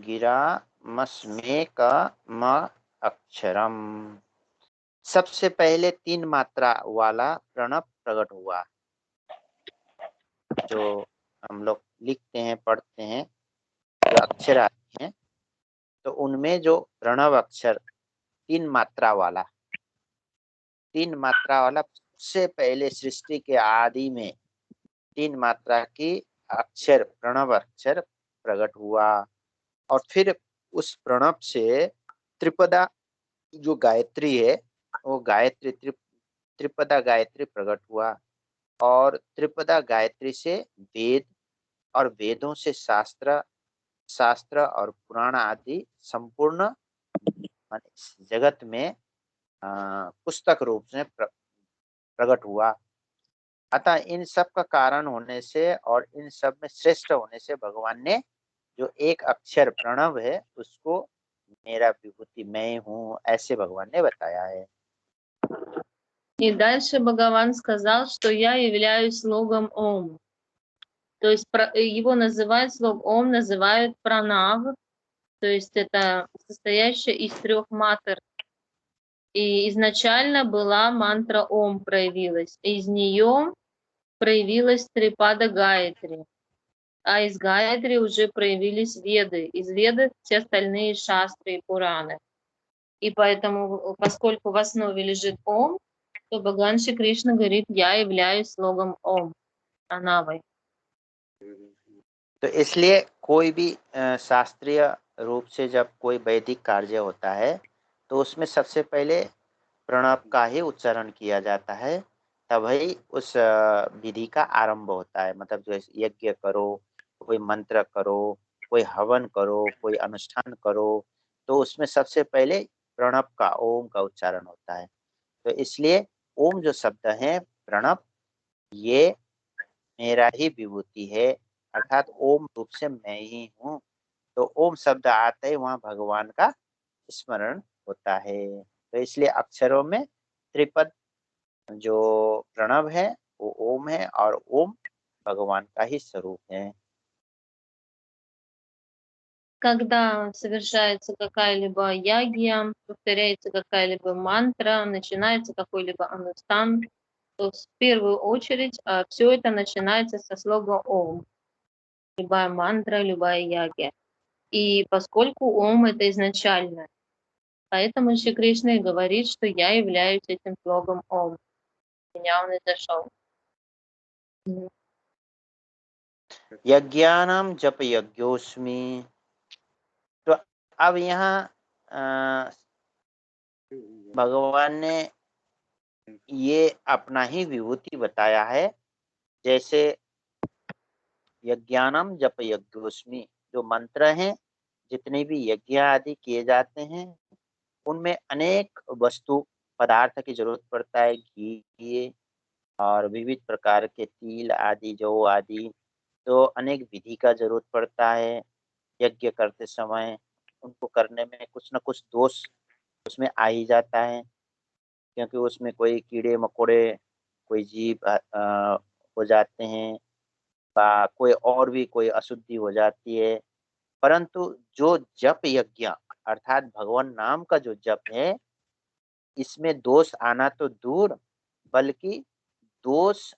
गिरा मस्मे का म अक्षरम। सबसे पहले 3 मात्रा वाला प्रणव प्रकट हुआ। जो हम लोग लिखते हैं, पढ़ते हैं, जो अक्षर आते हैं, तो उनमें जो प्रणव अक्षर 3 मात्रा वाला, 3 मात्रा वाला सबसे पहले सृष्टि के आदि में 3 मात्रा की अक्षर, प्रणव अक्षर प्रकट हुआ। और फिर उस प्रणव से त्रिपदा जो गायत्री है, वो गायत्री त्रिपदा गायत्री प्रकट हुआ। और त्रिपदा गायत्री से वेद, और वेदों से शास्त्र, शास्त्र और पुराण आदि संपूर्ण जगत में पुस्तक रूप से प्रकट हुआ। अतः इन सब का कारण होने से और इन सब में श्रेष्ठ होने से भगवान ने जो एक अक्षर प्रणव है उसको मेरा विभूति मैं हूँ, ऐसे भगवान ने बताया है। И дальше Бхагаван сказал, что я являюсь слогом Ом. То есть его называют слог Ом, называют пранав, то есть это состоящее из 3 матр. И изначально была мантра Ом проявилась. Из нее проявилась Трипада Гаятри. А из Гаятри уже проявились Веды. Из Веды все остальные шастры и Пураны. И поэтому, поскольку в основе лежит Ом, то Бхагаван Шри Кришна говорит, я являюсь слогом Ом, Пранавой. तो इसलिए कोई भी शास्त्रीय रूप से जब कोई वैदिक कार्य होता है तो उसमें सबसे पहले प्रणव का ही उच्चारण किया जाता है, तभी उस विधि का आरंभ होता है। मतलब जो यज्ञ करो, कोई मंत्र करो, कोई हवन करो, कोई अनुष्ठान करो, तो उसमें सबसे पहले प्रणव का, ओम का उच्चारण होता है। तो इसलिए ओम जो शब्द है, प्रणव, ये मेरा ही विभूति है, अर्थात ओम रूप से मैं ही हूँ। तो ओम शब्द आते ही वहाँ भगवान का स्मरण होता है। तो इसलिए अक्षरों में त्रिपद जो प्रणव है वो ओम है, और ओम भगवान का ही स्वरूप है। Когда совершается какая-либо ягья, повторяется какая-либо мантра, начинается какой-либо анустан, то в первую очередь все это начинается со слога Ом. Любая мантра, любая ягья. И поскольку Ом это изначально, поэтому Шри Кришна и говорит, что я являюсь этим слогом Ом. Меня он и зашел. यज्ञानाम जप यज्ञोस्मि। तो अब यहाँ भगवान ने ये अपना ही विभूति बताया है। जैसे यज्ञानम जप यज्ञोस्मि, जो मंत्र हैं, जितने भी यज्ञ आदि किए जाते हैं, उनमें अनेक वस्तु पदार्थ की जरूरत पड़ता है, घी और विविध प्रकार के तिल आदि, जौ आदि। तो अनेक विधि का जरूरत पड़ता है यज्ञ करते समय। उनको करने में कुछ न कुछ दोष उसमें आ ही जाता है, क्योंकि उसमें कोई कीड़े मकोड़े, कोई जीव हो जाते हैं, कोई और भी कोई अशुद्धि हो जाती है। परंतु जो जप यज्ञ अर्थात भगवान नाम का जो जप है, इसमें दोष आना तो दूर, बल्कि दोष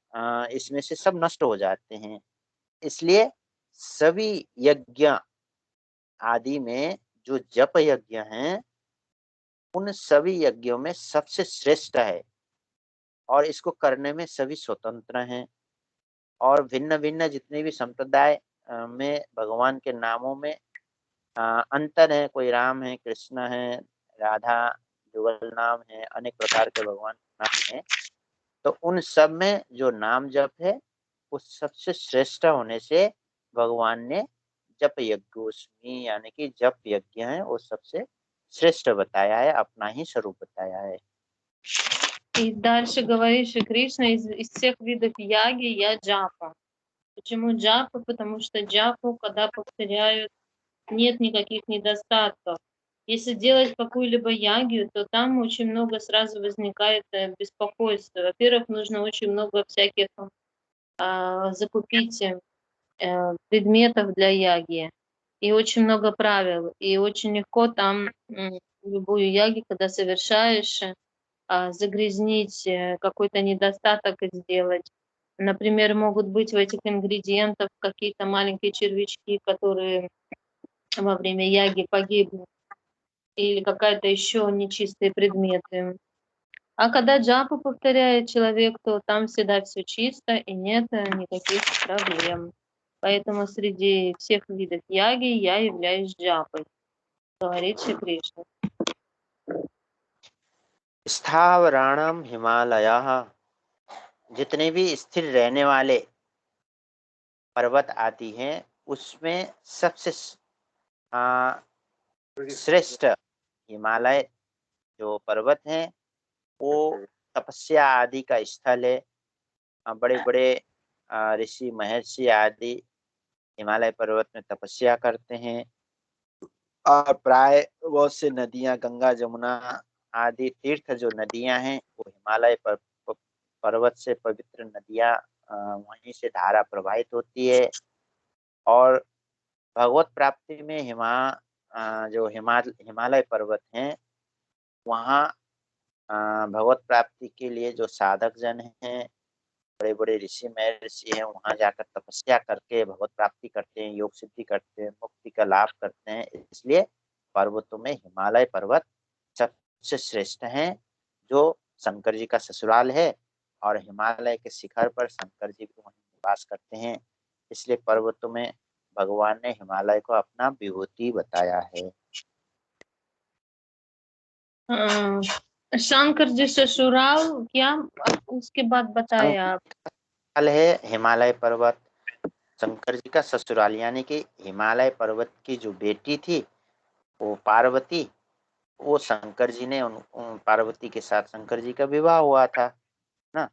इसमें से सब नष्ट हो जाते हैं। इसलिए सभी यज्ञ आदि में जो जप यज्ञ हैं, उन सभी यज्ञों में सबसे श्रेष्ठ है, और इसको करने में सभी स्वतंत्र हैं। और भिन्न भिन्न जितने भी संप्रदाय में भगवान के नामों में अंतर है, कोई राम है, कृष्ण है, राधा जुगल नाम है, अनेक प्रकार के भगवान नाम है। तो उन सब में जो नाम जप है, उस सबसे श्रेष्ठ होने से भगवान ने जप यज्ञोस्मि यानी कि जप यज्ञ है वो सबसे श्रेष्ठ बताया है, अपना ही स्वरूप बताया है। И дальше говорит Шри Кришна, из всех видов яги я джапа. Почему джапа? Потому что джапу, когда повторяют, нет никаких недостатков. Если делать какую-либо ягию, то там очень много сразу возникает беспокойство. Во-первых, нужно очень много всяких закупить предметов для ягии. и очень много правил, и очень легко там любую яги, когда совершаешь, загрязнить, какой-то недостаток сделать. Например, могут быть в этих ингредиентах какие-то маленькие червячки, которые во время яги погибнут, или какая-то еще нечистые предметы. А когда джапу повторяет человек, то там всегда все чисто и нет никаких проблем. Поэтому среди всех видов яги я являюсь джапой, говорит Шри Кришна. स्थावराणम हिमालयः, जितने भी स्थिर रहने वाले पर्वत आदि हैं उसमें सबसे श्रेष्ठ हिमालय जो पर्वत हैं वो तपस्या आदि का स्थल है। बड़े बड़े ऋषि महर्षि आदि हिमालय पर्वत में तपस्या करते हैं और प्राय बहुत से नदियां, गंगा जमुना आदि तीर्थ जो नदियां हैं वो हिमालय पर्वत से पवित्र नदियां वहीं से धारा प्रवाहित होती है। और भगवत प्राप्ति में जो हिमालय पर्वत हैं वहाँ भगवत प्राप्ति के लिए जो साधक जन हैं, बड़े बड़े ऋषि महर्षि हैं, वहाँ जाकर तपस्या करके भगवत प्राप्ति करते हैं, योग सिद्धि करते हैं, मुक्ति का लाभ करते हैं। इसलिए पर्वतों में हिमालय पर्वत सबसे श्रेष्ठ हैं, जो शंकर जी का ससुराल है और हिमालय के शिखर पर शंकर जी भी वहीं निवास करते हैं। इसलिए पर्वतों में भगवान ने हिमालय को अपना विभूति बताया है। शंकर जी ससुराल क्या उसके बाद बताया आप? है हिमालय पर्वत शंकर जी का ससुराल, यानी कि हिमालय पर्वत की जो बेटी थी वो पार्वती, वो शंकर जी ने पार्वती के साथ शंकर जी का विवाह हुआ था ना।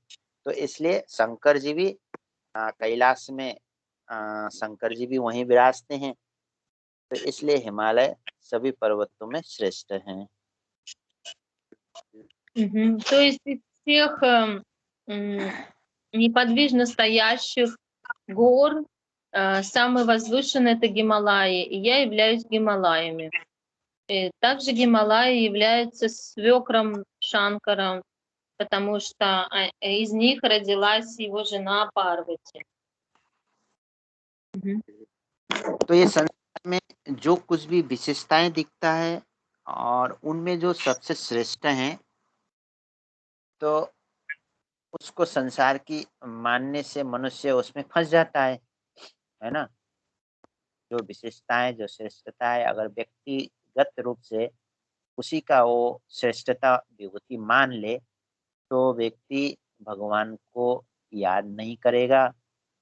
तो इसलिए शंकर जी भी कैलाश में शंकर जी भी वहीं विराजते हैं। तो इसलिए हिमालय सभी पर्वतों में श्रेष्ठ हैं। То есть из всех неподвижно стоящих гор самый возвышенный это Гималаи, и я являюсь Гималаями. Также Гималаи являются свекром Шанкара, потому что из них родилась его жена Парвати. तो ये संसार में जो कुछ भी विशेषताएं दिखता है और उनमें जो सबसे श्रेष्ठ हैं, तो उसको संसार की मानने से मनुष्य उसमें फंस जाता है ना। जो विशेषताएं, जो श्रेष्ठता है, अगर व्यक्तिगत रूप से उसी का वो श्रेष्ठता विभूति मान ले तो व्यक्ति भगवान को याद नहीं करेगा,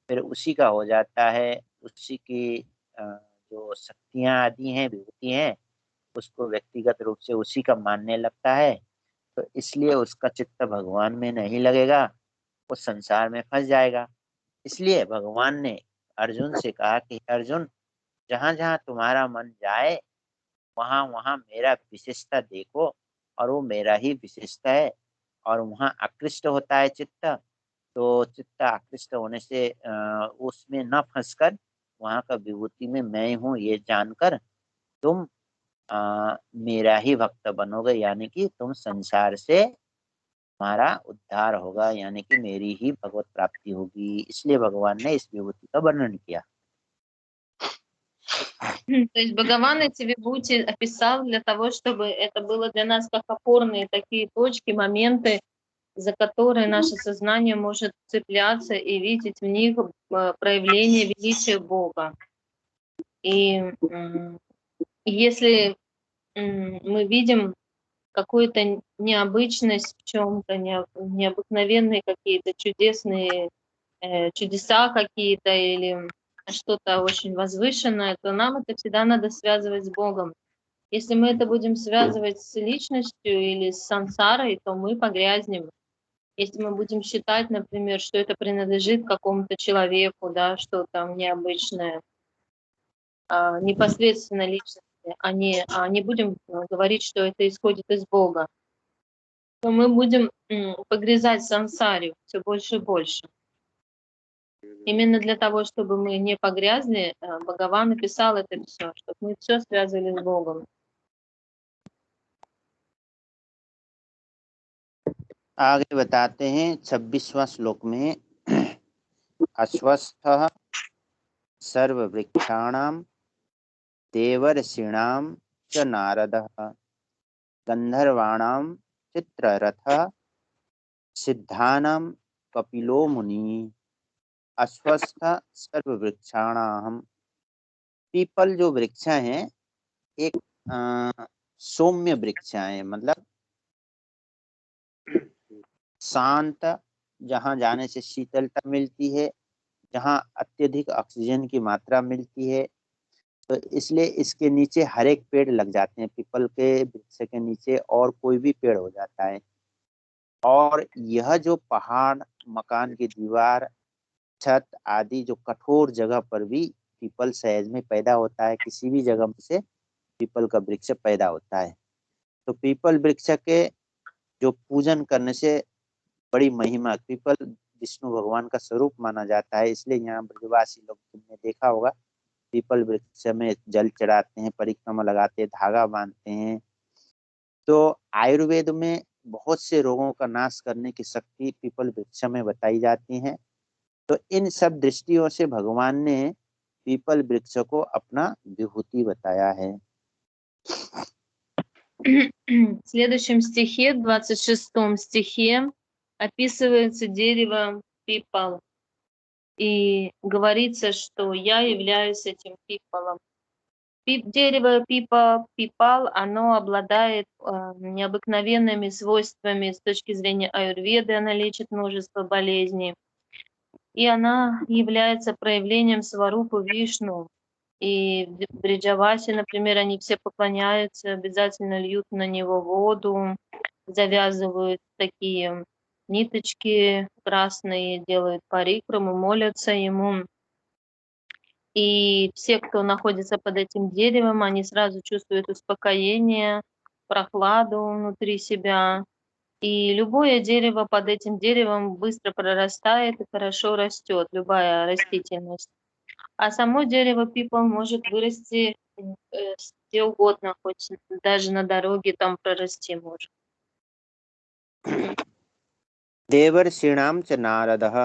फिर उसी का हो जाता है। उसी की जो शक्तियां आदि हैं, विभूति हैं, उसको व्यक्तिगत रूप से उसी का मानने लगता है। तो इसलिए उसका चित्त भगवान में नहीं लगेगा, वो संसार में फंस जाएगा। इसलिए भगवान ने अर्जुन से कहा कि अर्जुन, जहाँ जहाँ तुम्हारा मन जाए वहाँ वहाँ मेरा विशेषता देखो, और वो मेरा ही विशेषता है। और वहाँ आकृष्ट होता है चित्त, तो चित्त आकृष्ट होने से उसमें न फंसकर वहाँ का विभूति में मैं हूँ ये जानकर तुम मेरा ही भक्त बनोगे, यानी कि तुम संसार से तुम्हारा उद्धार होगा, यानी कि मेरी ही भगवत प्राप्ति होगी। इसलिए भगवान ने इस विभूति का वर्णन किया। То есть Бхагаван эти вибхути описал для того, чтобы это было для нас как опорные такие точки, моменты, за которые наше сознание может цепляться и видеть в них проявление величия Бога. И если мы видим какую-то необычность в чем-то, необыкновенные какие-то чудесные чудеса какие-то или что-то очень возвышенное, то нам это всегда надо связывать с Богом. Если мы это будем связывать с личностью или с сансарой, то мы погрязнем. Если мы будем считать, например, что это принадлежит какому-то человеку, да, что там необычное, непосредственно личности, а не будем говорить, что это исходит из Бога, то мы будем погрязать в сансаре все больше и больше. Именно для того, чтобы мы не погрязли, Бхагаван написал это все, чтобы мы все связывали с Богом. आगे बताते हैं 26वां श्लोक में अस्वस्थ सर्ववृक्षाणां देवर्षीणां च नारदः गंधर्वाणां चित्ररथः सिद्धानां कपिलो मुनि अस्वस्थ सर्ववृक्षाणां। पीपल जो वृक्ष हैं एक सौम्य वृक्ष है, मतलब शांत, जहां जाने से शीतलता मिलती है, जहां अत्यधिक ऑक्सीजन की मात्रा मिलती है, तो इसलिए इसके नीचे हर एक पेड़ लग जाते हैं। पीपल के वृक्ष के नीचे और कोई भी पेड़ हो जाता है। और यह जो पहाड़, मकान की दीवार, छत आदि जो कठोर जगह पर भी पीपल सहज में पैदा होता है, किसी भी जगह से पीपल का वृक्ष पैदा होता है। तो पीपल वृक्ष के जो पूजन करने से बड़ी महिमा, पीपल विष्णु भगवान का स्वरूप माना जाता है, इसलिए यहाँ ब्रजवासी लोग, तुमने देखा होगा, पीपल वृक्ष में जल चढ़ाते हैं, परिक्रमा लगाते हैं, धागा बांधते हैं। तो आयुर्वेद में बहुत से रोगों का नाश करने की शक्ति पीपल वृक्ष में बताई जाती है। तो इन सब दृष्टियों से भगवान ने पीपल वृक्ष को अपना विभूति बताया है। В следующем стихе, 26 стихе, описывается дерево пипал. И говорится, что я являюсь этим пипалом. Дерево пипал, оно обладает необыкновенными свойствами с точки зрения аюрведы, она лечит множество болезней. И она является проявлением сварупы Вишну. И в Бриджавасе, например, они все поклоняются, обязательно льют на него воду, завязывают такие ниточки красные, делают парикраму, молятся ему. И все, кто находится под этим деревом, они сразу чувствуют успокоение, прохладу внутри себя. И любое дерево под этим деревом быстро прорастает и хорошо растет, любая растительность. А само дерево пипал может вырасти где угодно, хоть даже на дороге там прорасти может. देवर्षीणाम च नारदः।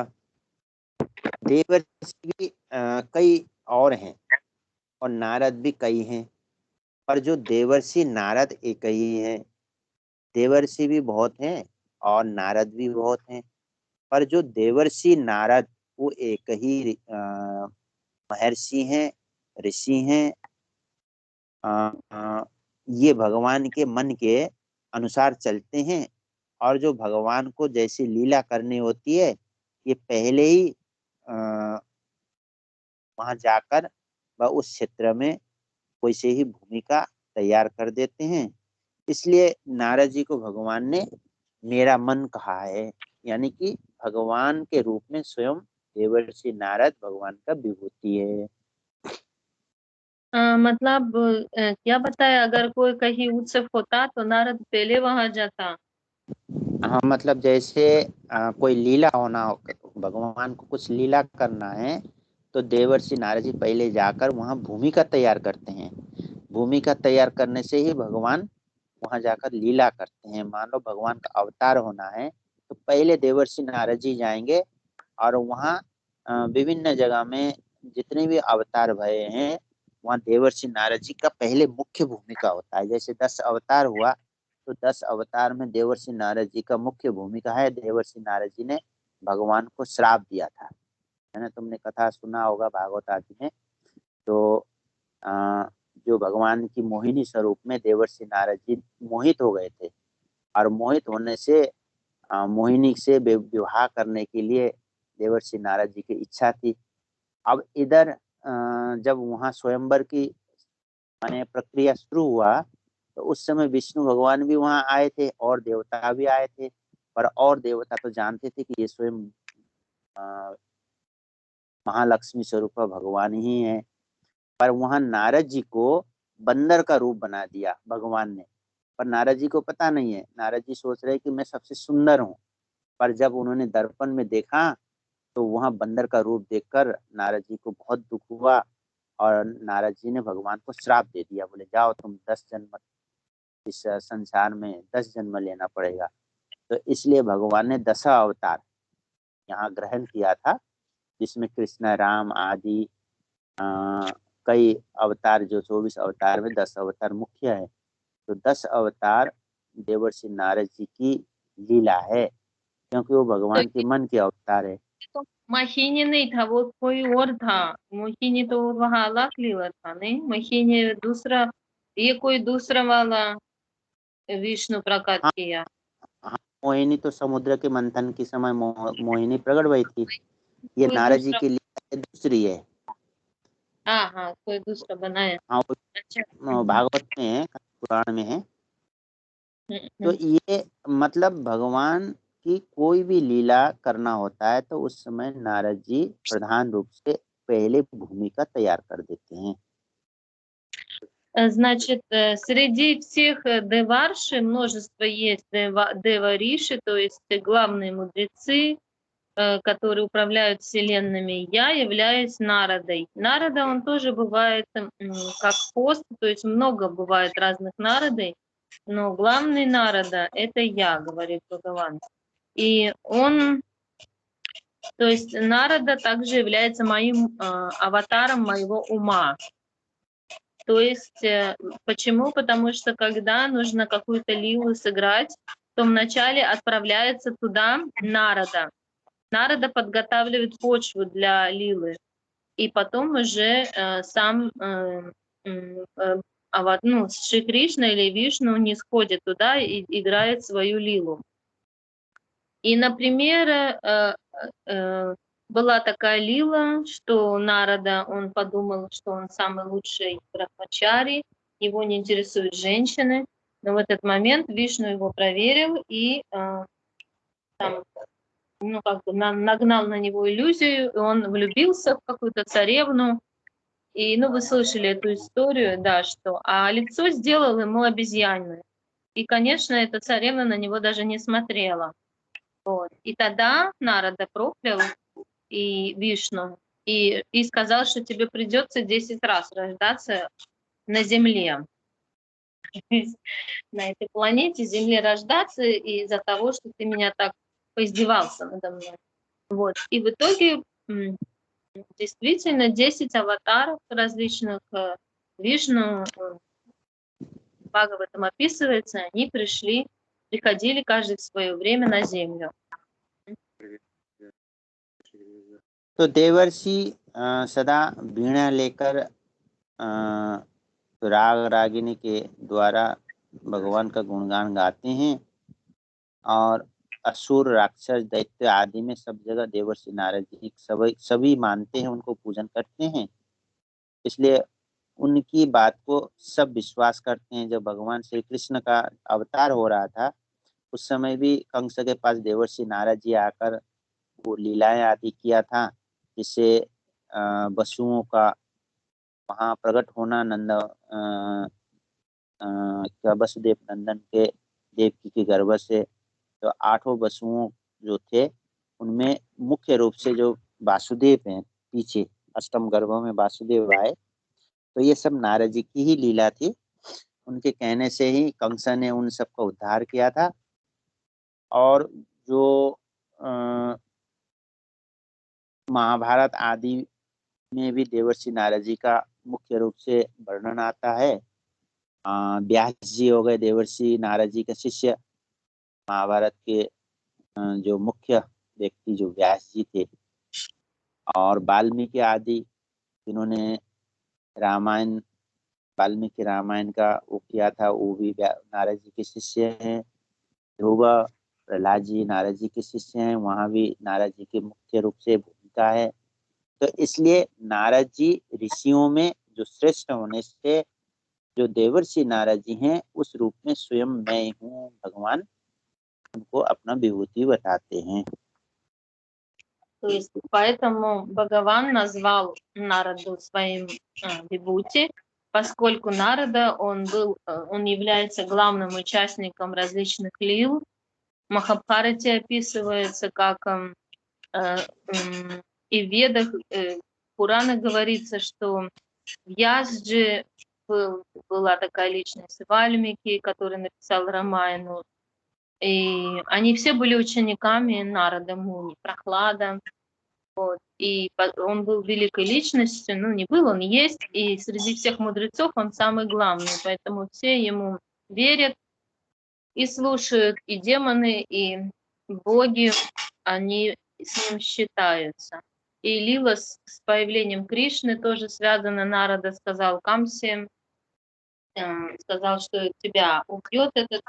देवर्षि भी कई और हैं और नारद भी कई हैं, पर जो देवर्षि नारद एक ही हैं। देवर्षि भी बहुत हैं और नारद भी बहुत हैं, पर जो देवर्षि नारद वो एक ही महर्षि हैं, ऋषि हैं। ये भगवान के मन के अनुसार चलते हैं, और जो भगवान को जैसी लीला करनी होती है, ये पहले ही वहां जाकर व उस क्षेत्र में कोई से ही भूमिका तैयार कर देते हैं। इसलिए नारद जी को भगवान ने मेरा मन कहा है, यानी कि भगवान के रूप में स्वयं देवर्षि नारद भगवान का विभूति है। मतलब क्या बताया, अगर कोई कहीं उत्सव होता तो नारद पहले वहां जाता। हाँ, मतलब जैसे कोई लीला होना हो, भगवान को कुछ लीला करना है, तो देवर्षि नारद जी पहले जाकर वहाँ भूमिका तैयार करते हैं। भूमिका तैयार करने से ही भगवान वहां जाकर लीला करते हैं। मान लो भगवान का अवतार होना है, तो पहले देवर्षि नारद जी जाएंगे, और वहाँ विभिन्न जगह में जितने भी अवतार भये हैं, वहाँ देवर्षि नारद जी का पहले मुख्य भूमिका होता है। जैसे 10 अवतार हुआ, तो 10 अवतार में देवर्षि नारद जी का मुख्य भूमिका है। देवर्षि नारद जी ने भगवान को श्राप दिया था, है ना, तुमने कथा सुना होगा भागवत आदि में। तो अ, जो भगवान की मोहिनी स्वरूप में देवर्षि नारद जी मोहित हो गए थे, और मोहित होने से मोहिनी से विवाह करने के लिए देवर्षि नारद जी की इच्छा थी। अब इधर जब वहाँ स्वयंवर की माने प्रक्रिया शुरू हुआ, तो उस समय विष्णु भगवान भी वहाँ आए थे और देवता भी आए थे। पर और देवता तो जानते थे कि ये स्वयं महालक्ष्मी स्वरूप भगवान ही है। पर वहाँ नारद जी को बंदर का रूप बना दिया भगवान ने। पर नारद जी को पता नहीं है, नारद जी सोच रहे कि मैं सबसे सुंदर हूँ। पर जब उन्होंने दर्पण में देखा, तो वहाँ बंदर का रूप देखकर नारद जी को बहुत दुख हुआ और नारद जी ने भगवान को श्राप दे दिया। बोले जाओ तुम 10 जन्म इस संसार में 10 जन्म लेना पड़ेगा। तो इसलिए भगवान ने 10 अवतार यहाँ ग्रहण किया था, जिसमें कृष्ण राम आदि कई अवतार, जो 24 अवतार में 10 अवतार मुख्य है। तो 10 अवतार देवर्षि नारद जी की लीला है, क्योंकि वो भगवान के मन के अवतार है। तो महीने नहीं था, वो कोई और था। मोहिनी तो वहाँ अलग लीला था, नहीं? महीने दूसरा, ये कोई दूसरा वाला विष्णु प्रकट हाँ, किया। हाँ, मोहिनी तो समुद्र के मंथन के समय मोहिनी प्रकट हुई थी। ये कोई नारद जी दूसरा, की लीला दूसरी है। हाँ हाँ, कोई दूसरा बनाया। हाँ, अच्छा। भागवत में है, पुराण में है। तो ये मतलब भगवान की कोई भी लीला करना होता है तो उस समय नारद जी प्रधान रूप से पहले भूमिका तैयार कर देते हैं। Значит, среди всех деварши множество есть девариши, то есть главные мудрецы, которые управляют вселенными. Я являюсь Нарадой. Нарада, он тоже бывает как хост, то есть много бывает разных Нарадой, но главный Нарада — это я, говорит Бхагаван. И он, то есть Нарада также является моим аватаром моего ума. То есть, почему? Потому что когда нужно какую-то лилу сыграть, то вначале отправляется туда Нарада. Нарада подготавливает почву для лилы, и потом уже сам Шри Кришна или Вишну не сходит туда и играет свою лилу. И, например, была такая лила, что Нарада, он подумал, что он самый лучший брахмачари, его не интересуют женщины. Но в этот момент Вишну его проверил и нагнал на него иллюзию, и он влюбился в какую-то царевну. И, вы слышали эту историю, да, что... А лицо сделал ему обезьяной. И, конечно, эта царевна на него даже не смотрела. Вот. И тогда Нарада проклял и Вишну, и сказал, что тебе придется 10 раз рождаться на Земле. На этой планете Земле рождаться из-за того, что ты меня так поиздевался надо мной. Вот. И в итоге действительно 10 аватаров различных Вишну, Бхагаватам описывается, они приходили каждый в свое время на Землю. तो देवर्षि सदा वीणा लेकर राग रागिनी के द्वारा भगवान का गुणगान गाते हैं, और असुर राक्षस दैत्य आदि में सब जगह देवर्षि नारद जी सभी मानते हैं, उनको पूजन करते हैं। इसलिए उनकी बात को सब विश्वास करते हैं। जब भगवान श्री कृष्ण का अवतार हो रहा था, उस समय भी कंस के पास देवर्षि नारद जी आकर वो लीलाएं आदि किया था, जिससे वसुओं का वहाँ प्रकट होना, वसुदेव नंदन के देवकी के गर्भ से। तो 8 वसुओं जो थे, उनमें मुख्य रूप से जो वासुदेव हैं, पीछे अष्टम गर्भों में वासुदेव आए, तो ये सब नारद जी की ही लीला थी। उनके कहने से ही कंस ने उन सबका उद्धार किया था। और जो महाभारत आदि में भी देवर्षि नारद जी का मुख्य रूप से वर्णन आता है। व्यास जी हो गए देवर्षि नारद जी के शिष्य। महाभारत के जो मुख्य व्यक्ति जो व्यास जी थे, और वाल्मीकि आदि जिन्होंने वाल्मीकि रामायण का वो किया था, वो भी नारद जी के शिष्य हैं। ध्रुव प्रहलाद जी नारद जी के शिष्य हैं, वहाँ भी नारद जी की मुख्य रूप से भूमिका है। तो इसलिए नारद जी ऋषियों में जो श्रेष्ठ होने से जो देवर्षि नारद जी हैं, उस रूप में स्वयं मैं हूँ भगवान, उनको अपना विभूति बताते हैं। То есть поэтому Бхагаван назвал Нараду своим вибхути, поскольку Нарада, он является главным участником различных лил. В Махабхарате описывается, как И в Ведах, Пуранах говорится, что в Ясджи была такая личность Вальмики, который написал Рамайну. И они все были учениками Нарада Муни, Прохлада. Вот. И он был великой личностью, ну не был, он есть, и среди всех мудрецов он самый главный, поэтому все ему верят и слушают, и демоны, и боги, они с ним считаются. И Лила с появлением Кришны тоже связана. Нарада сказал Камсе, сказал, что тебя убьет этот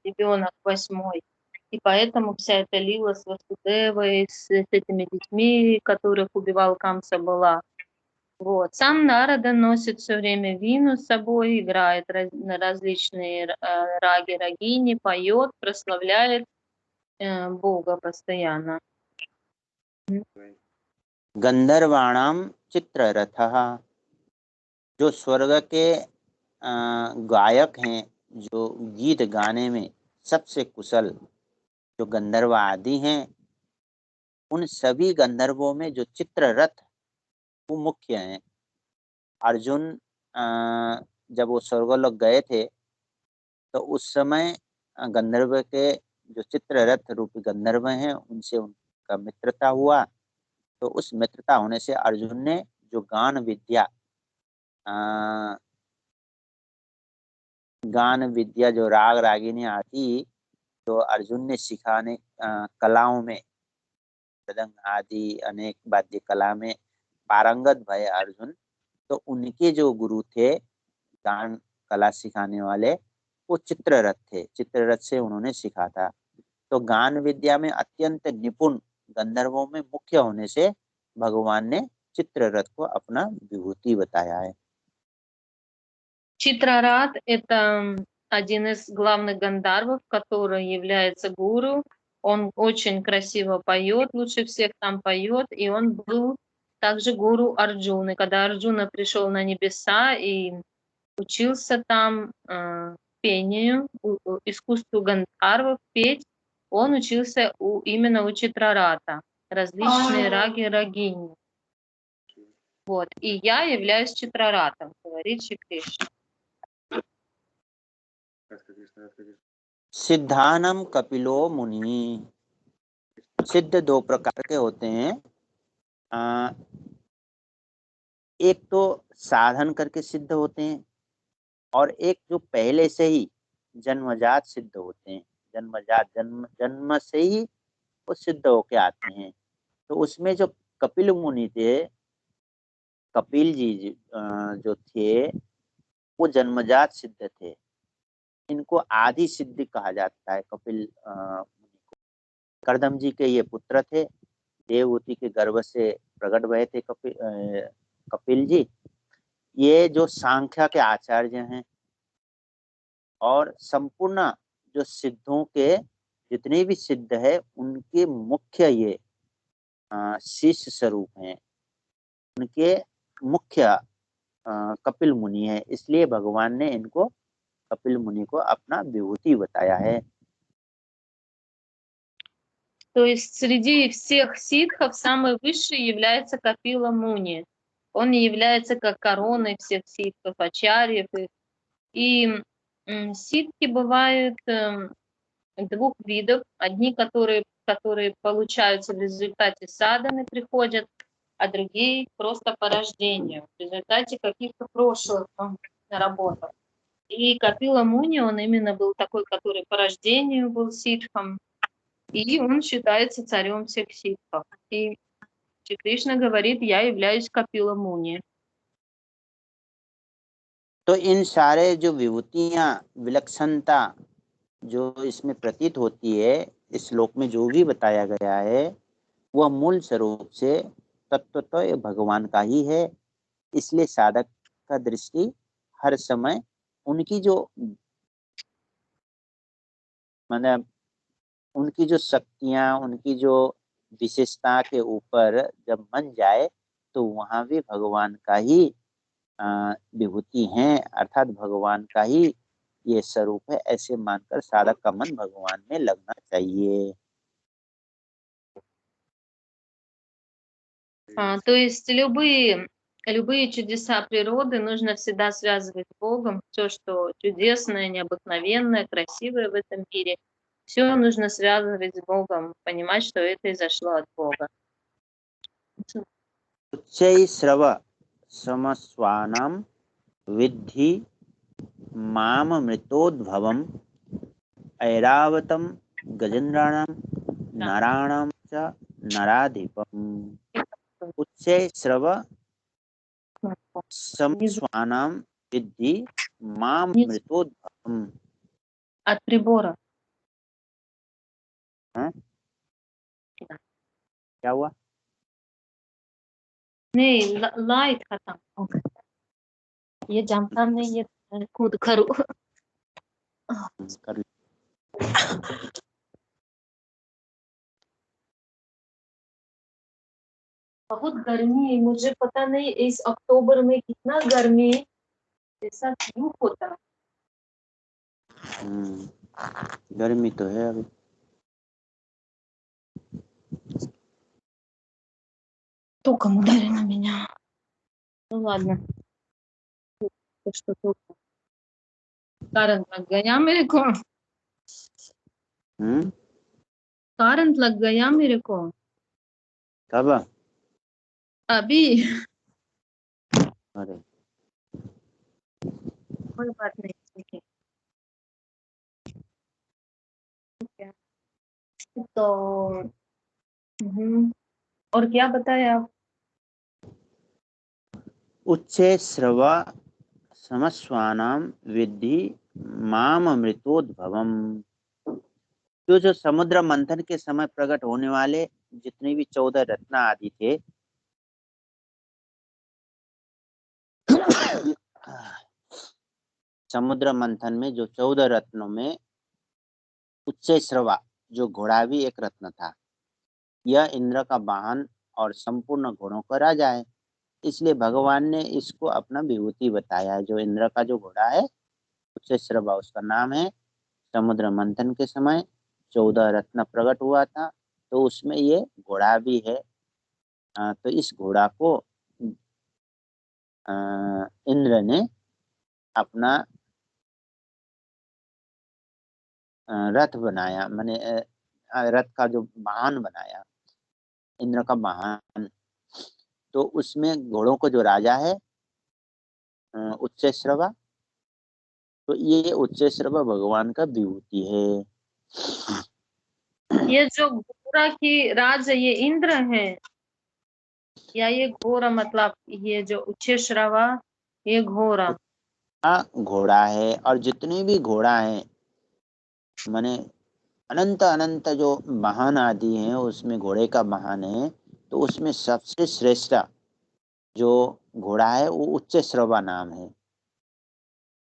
ребенок 8. И поэтому вся эта лила с Васудевой, с этими детьми, которых убивал Камса, была. Вот. Сам Нарада носит все время вину с собой, играет на различные раги, рагини, поет, прославляет Бога постоянно. गंधर्वाणाम चित्ररथः, जो स्वर्ग के गायक हैं, जो गीत गाने में सबसे कुशल जो गंधर्व आदि हैं, उन सभी गंधर्वों में जो चित्ररथ वो मुख्य हैं। अर्जुन जब वो स्वर्गलोक गए थे तो उस समय गंधर्व के जो चित्ररथ रूपी गंधर्व हैं उनसे उनका मित्रता हुआ। तो उस मित्रता होने से अर्जुन ने जो गान विद्या जो राग रागिनी आती तो अर्जुन ने सिखाने कलाओं में मृदंग आदि अनेक वाद्य कला में पारंगत भय अर्जुन। तो उनके जो गुरु थे गान कला सिखाने वाले वो चित्ररथ थे, चित्ररथ से उन्होंने सीखा था। तो गान विद्या में अत्यंत निपुण गंधर्वों में मुख्य होने से भगवान ने चित्ररथ को अपना विभूति बताया है। Читрарат – это один из главных гандарвов, который является гуру. Он очень красиво поет, лучше всех там поет, и он был также гуру Арджуны. Когда Арджуна пришел на небеса и учился там пению, искусству гандарвов петь, он учился именно у Читрарата, различные раги, рагини. Вот. И я являюсь Читраратом, говорит Шри Кришна. सिद्धानम कपिलो मुनि, सिद्ध दो प्रकार के होते हैं। एक तो साधन करके सिद्ध होते हैं और एक जो पहले से ही जन्मजात सिद्ध होते हैं। जन्मजात जन्म से ही वो सिद्ध होके आते हैं। तो उसमें जो कपिल मुनि थे, कपिल जी जो थे वो जन्मजात सिद्ध थे। इनको आदि सिद्ध कहा जाता है। कपिल मुनि को कर्दम जी के ये पुत्र थे, देवहूति के गर्भ से प्रकट भये थे कपिल जी। ये जो सांख्या के आचार्य हैं और संपूर्ण जो सिद्धों के जितने भी सिद्ध है उनके मुख्य ये शिष्य स्वरूप हैं। उनके मुख्य कपिल मुनि है, इसलिए भगवान ने इनको कपिल मुनि को अपना विभूति बताया है। То есть среди всех ситхов самый высший является Капила Муни. Он является как короной всех ситхов, ачарьев. И ситхи бывают двух видов. Одни, которые получаются в результате садханы, приходят, а другие просто по рождению, в результате каких-то прошлых работ. И Капила Муни, он именно был такой, который по рождению был ситхом, и он считается царем всех ситхов. И Шри Кришна говорит, я являюсь Капила Муни. तो इन सारे जो विभूतियां विलक्षणता जो इसमें प्रतीत होती है, इस श्लोक में जो भी बताया गया है वह मूल स्वरूप से तत्वतः भगवान का ही है। इसलिए साधक का दृष्टि हर समय उनकी जो मतलब उनकी जो शक्तियां, उनकी जो विशेषता के ऊपर जब मन जाए तो वहां भी भगवान का ही विभूति है, अर्थात भगवान का ही ये स्वरूप है। ऐसे मानकर साधक का मन भगवान में लगना चाहिए। То есть любые чудеса природы нужно всегда связывать с Богом. Все, что чудесное, необыкновенное, красивое в этом мире, все нужно связывать с Богом, понимать, что это произошло от Бога. उच्चै श्रव समस्वानां विद्धि माममृतोद्भवम् ऐरावतं गजेन्द्राणां नराणां च नराधिपम् उच्चै श्रव समस्वानां विद्धि माममृतोद्भवम्। От прибора. हाँ? Да. क्या हुआ? नहीं, लाइट खत्म हो गया। ये जानता नहीं, ये खुद करो। कर बहुत गर्मी है, मुझे पता नहीं इस अक्टूबर में कितना गर्मी ऐसा क्यों होता है। गर्मी तो है अभी। Током ударило меня. Ну ладно. То, что током. Current लग गया मेरे को। Current लग गया मेरे को। कब? अभी। अरे कोई बात नहीं, ठीक है। तो और क्या बताया आप? उच्चे श्रव समस्वानां विद्धि माम अमृतोद्भवम। जो समुद्र मंथन के समय प्रकट होने वाले जितने भी 14 रत्न आदि थे, समुद्र मंथन में जो 14 रत्नों में उच्चे श्रवा जो घोड़ा भी एक रत्न था। यह इंद्र का वाहन और संपूर्ण घोड़ों का राजा है, इसलिए भगवान ने इसको अपना विभूति बताया है। जो इंद्र का जो घोड़ा है उच्चे श्रवा, उसका नाम है। समुद्र मंथन के समय 14 रत्न प्रकट हुआ था, तो उसमें ये घोड़ा भी है। तो इस घोड़ा को इंद्र ने अपना रथ बनाया, माने रथ का जो वाहन बनाया, इंद्र का वाहन। तो उसमें घोड़ों को जो राजा है उच्चैश्रवा, तो ये उच्चैश्रवा भगवान का विभूति है। ये जो घोड़ा की राज ये इंद्र है या ये घोड़ा, मतलब ये जो उच्चैश्रवा ये घोड़ा घोड़ा है, और जितने भी घोड़ा हैं माने अनंत अनंत जो वाहन आदि हैं उसमें घोड़े का वाहन है, तो उसमें सबसे श्रेष्ठ जो घोड़ा है वो उच्चैश्रवा नाम है।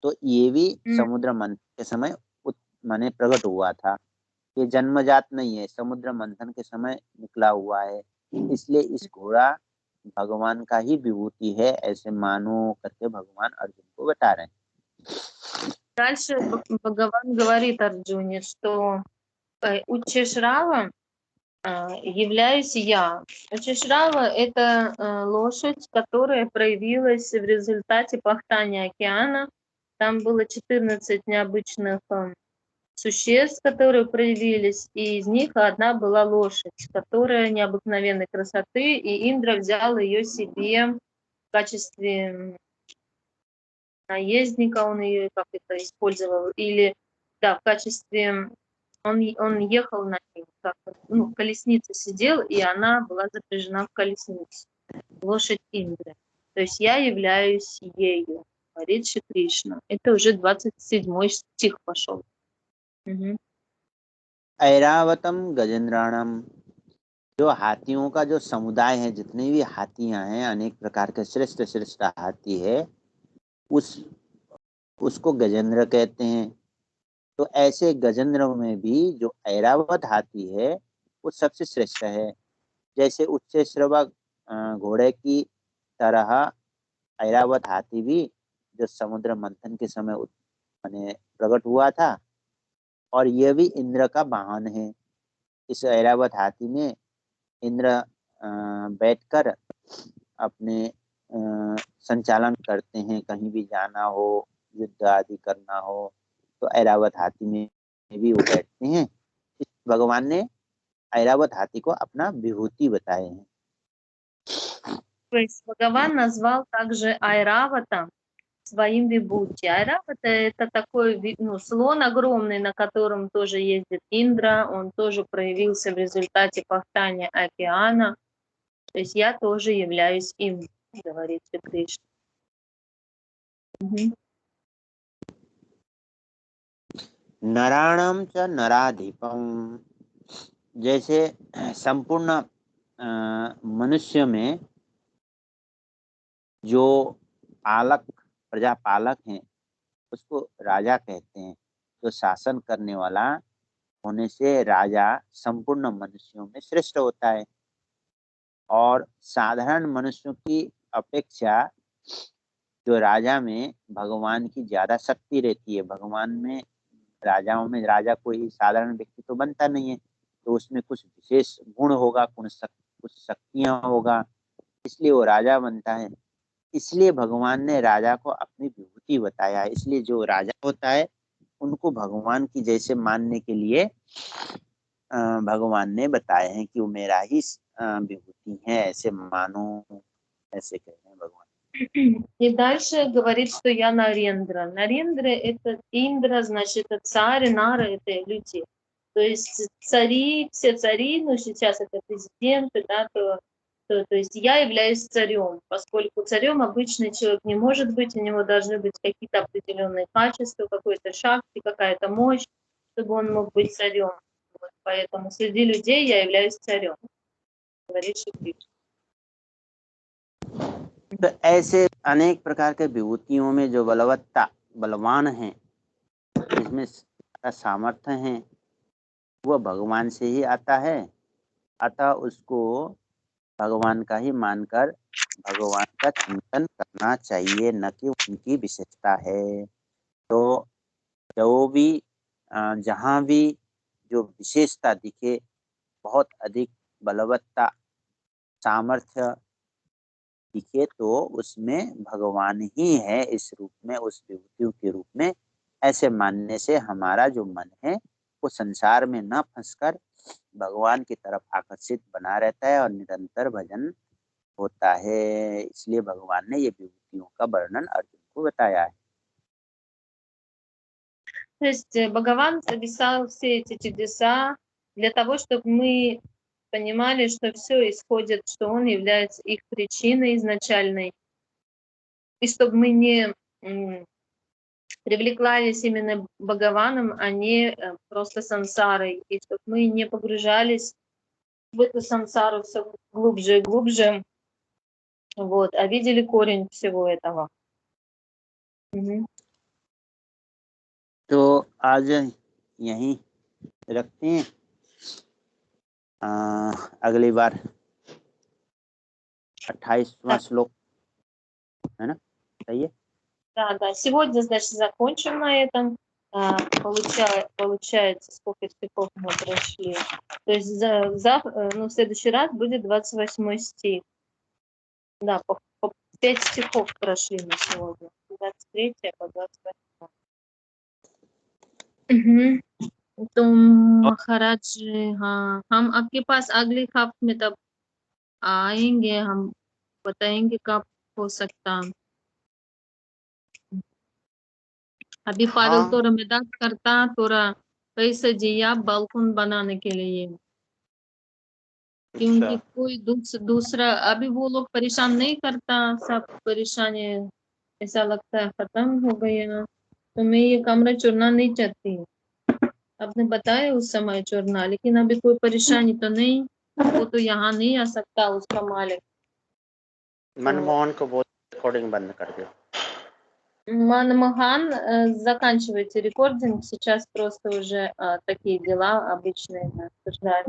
तो ये भी समुद्र मंथन के समय माने प्रकट हुआ था। ये जन्मजात नहीं है, समुद्र मंथन के समय निकला हुआ है, इसलिए इस घोड़ा भगवान का ही विभूति है, ऐसे मानो करके भगवान अर्जुन को बता रहे हैं। Дальше Бхагаван говорит Арджуне, что Уччешрава являюсь я. Уччешрава — это лошадь, которая проявилась в результате пахтания океана. Там было 14 необычных существ, которые проявились, и из них одна была лошадь, которая необыкновенной красоты, и Индра взял ее себе в качестве наездника, он ее как это использовал, или да, в качестве он ехал на ней, как, в колеснице сидел, и она была запряжена в колесницу, лошадь Индры. То есть я являюсь ею, говорит Шри Кришна. Это уже 27 стих пошел. ऐरावतम गजेंद्राणम, जो हाथियों का जो समुदाय है, जितने भी हाथियां हैं, अनेक प्रकार के श्रेष्ठ श्रेष्ठ हाथी है, उसको गजेंद्र कहते हैं। तो ऐसे गजेंद्र में भी जो ऐरावत हाथी है वो सबसे श्रेष्ठ है। जैसे उच्चैश्रवा घोड़े की तरह ऐरावत हाथी भी जो समुद्र मंथन के समय माने प्रकट हुआ था, और यह भी इंद्र का वाहन है। इस ऐरावत हाथी में इंद्र बैठकर अपने संचालन करते हैं, कहीं भी जाना हो, युद्ध आदि करना हो, तो ऐरावत हाथी में भी वो बैठते हैं। भगवान ने ऐरावत हाथी को अपना विभूति बताए हैं। То есть Бхагаван назвал также Айравата своим вибхути. Айравата — это такой слон огромный, на котором тоже ездит Индра. Он тоже проявился в результате пахтания океана. То есть я тоже являюсь им, говорит Шри Кришна. नराणम च नराधिपम, जैसे संपूर्ण मनुष्य में जो पालक, प्रजापालक हैं, उसको राजा कहते हैं। जो शासन करने वाला होने से राजा संपूर्ण मनुष्यों में श्रेष्ठ होता है। और साधारण मनुष्यों की अपेक्षा जो राजा में भगवान की ज्यादा शक्ति रहती है। भगवान में, राजाओं में राजा कोई साधारण व्यक्ति तो बनता नहीं है, तो उसमें कुछ विशेष गुण होगा, कुछ शक्तियां होगा, इसलिए वो राजा बनता है। इसलिए भगवान ने राजा को अपनी विभूति बताया है। इसलिए जो राजा होता है उनको भगवान की जैसे मानने के लिए भगवान ने बताए हैं कि वो मेरा ही विभूति है, ऐसे मानो, ऐसे कहते हैं भगवान। И дальше говорит, что я Нарендра. Нарендра — это Индра, значит, это царь, Нара — это люди. То есть цари, все цари, ну сейчас это президенты, да, то есть я являюсь царем, поскольку царем обычный человек не может быть, у него должны быть какие-то определенные качества, какой-то шакти, какая-то мощь, чтобы он мог быть царем. Вот, поэтому среди людей я являюсь царем, говорит Шри Кришна. तो ऐसे अनेक प्रकार के विभूतियों में जो बलवान हैं, जिसमें सामर्थ्य है, वह भगवान से ही आता है। अतः उसको भगवान का ही मानकर भगवान का चिंतन करना चाहिए, न कि उनकी विशेषता है। तो जो भी जहाँ भी जो विशेषता दिखे, बहुत अधिक बलवत्ता, सामर्थ्य दिखे, तो उसमें भगवान ही है इस रूप में, उस विभूतियों के रूप में। ऐसे मानने से हमारा जो मन है वो संसार में न फंसकर भगवान की तरफ आकर्षित बना रहता है और निरंतर भजन होता है। इसलिए भगवान ने ये विभूतियों का वर्णन अर्जुन को बताया है। То есть Бхагаван записал все эти чудеса для того, чтобы мы понимали, что все исходит, что он является их причиной изначальной, и чтобы мы не привлеклись именно Бхагаваном, а не просто сансарой, и чтобы мы не погружались в эту сансару все глубже и глубже, вот, а видели корень всего этого. तो आज यहीं रखते हैं, अगली बार 28वां श्लोक है ना, सही है? Да, сегодня, значит, закончим на этом. Получается, сколько стихов мы прошли. То есть в следующий раз будет 28 стих. Да, 5 стихов прошли мы сегодня. 23 по 28. तो महाराज जी, हाँ, हम आपके पास अगले हफ्ते में तब आएंगे, हम बताएंगे कब हो सकता। अभी पागल थोड़ा मदद करता, थोड़ा पैसा दिया बालकन बनाने के लिए, क्योंकि कोई दूसरा अभी वो लोग परेशान नहीं करता, सब परेशानी ऐसा लगता है खत्म हो गया। तो मैं ये कमरा चुनना नहीं चाहती। आपने बताया उस समय चुनना, लेकिन अभी कोई परेशानी तो नहीं, वो तो यहाँ नहीं आ सकता उसका मालिक। मनमोहन को बहुत रिकॉर्डिंग बंद कर दो। Манмохан, заканчивайте рекординг, сейчас просто уже такие дела обычные обсуждают.